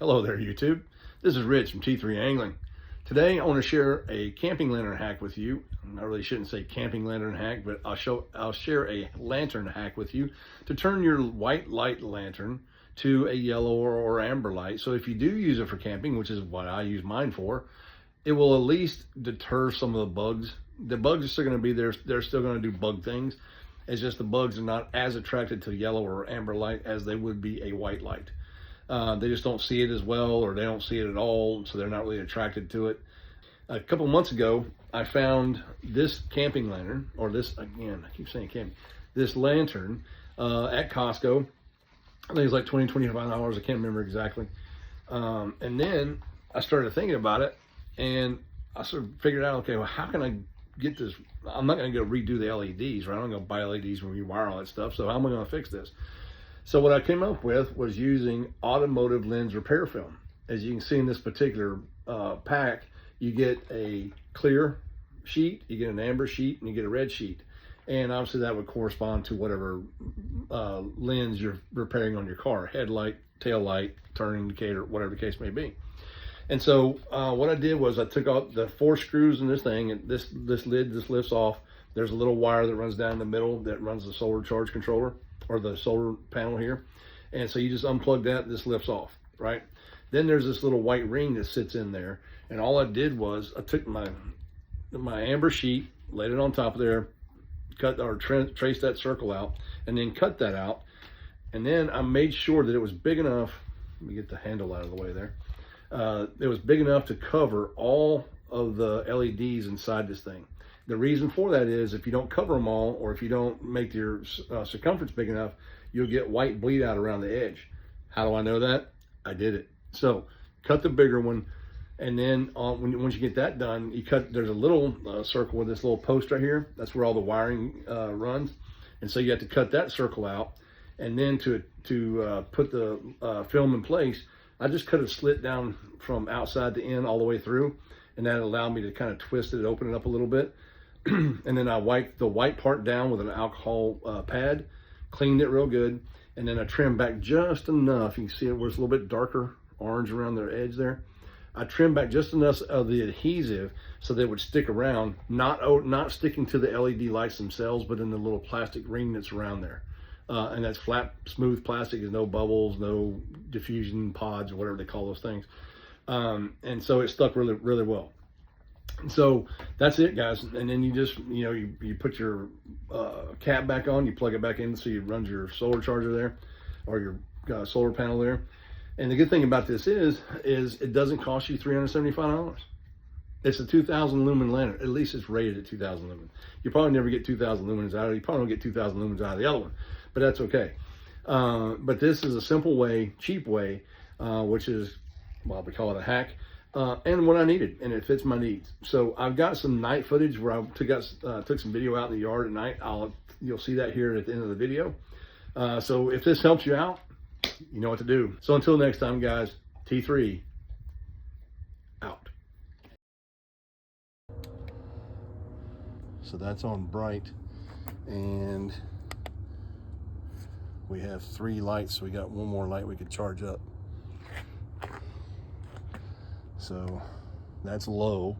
Hello there, YouTube. This is Rich from T3 Angling. Today I want to share a camping lantern hack with you. I really shouldn't say camping lantern hack, but I'll share a lantern hack with you to turn your white light lantern to a yellow or amber light. So if you do use it for camping, which is what I use mine for, it will at least deter some of the bugs. The bugs are still going to be there. They're still going to do bug things. It's just the bugs are not as attracted to yellow or amber light as they would be a white light. They just don't see it as well, or they don't see it at all, so they're not really attracted to it. A couple months ago, I found this camping lantern, or this, again, I keep saying camping, this lantern at Costco. I think it's like $20, $25, I can't remember exactly. And then I started thinking about it, and I sort of figured out, okay, well, how can I get this? I'm not going to go redo the LEDs, right? I'm going to buy LEDs when we wire all that stuff, so how am I going to fix this? So what I came up with was using automotive lens repair film. As you can see in this particular pack, you get a clear sheet, you get an amber sheet, and you get a red sheet. And obviously that would correspond to whatever lens you're repairing on your car, headlight, tail light, turn indicator, whatever the case may be. And so what I did was I took out the 4 screws in this thing, and this lid just lifts off. There's a little wire that runs down the middle that runs the solar charge controller, or the solar panel here. And so you just unplug that, this lifts off, right? Then there's this little white ring that sits in there. And all I did was I took my amber sheet, laid it on top of there, cut or traced that circle out, and then cut that out. And then I made sure that it was big enough, let me get the handle out of the way there. It was big enough to cover all of the LEDs inside this thing. The reason for that is if you don't cover them all, or if you don't make your circumference big enough, you'll get white bleed out around the edge. How do I know that? I did it. So cut the bigger one, and then once you get that done, you cut. There's a little circle with this little post right here. That's where all the wiring runs, and so you have to cut that circle out. And then to put the film in place, I just cut a slit down from outside to in all the way through, and that allowed me to kind of twist it, open it up a little bit. And then I wiped the white part down with an alcohol pad, cleaned it real good, and then I trimmed back just enough. You can see it where it's a little bit darker orange around the edge there. I trimmed back just enough of the adhesive so that it would stick around, not sticking to the LED lights themselves, but in the little plastic ring that's around there. And that's flat, smooth plastic. There's no bubbles, no diffusion pods, or whatever they call those things. And so it stuck really, really well. So that's it, guys. And then you just, you put your cap back on, you plug it back in so you run your solar charger there, or your solar panel there. And the good thing about this is it doesn't cost you $375. It's a 2,000 lumen lantern. At least it's rated at 2,000 lumen. You probably never get 2,000 lumens out of it. You probably don't get 2,000 lumens out of the other one, but that's okay. But this is a simple way, cheap way, which is, well, we call it a hack. And what I needed, and it fits my needs. So I've got some night footage where I took some video out in the yard at night. You'll see that here at the end of the video. So if this helps you out, you know what to do. So until next time, guys, T3 out. So that's on bright, and we have 3 lights. So we got one more light we could charge up. So that's low.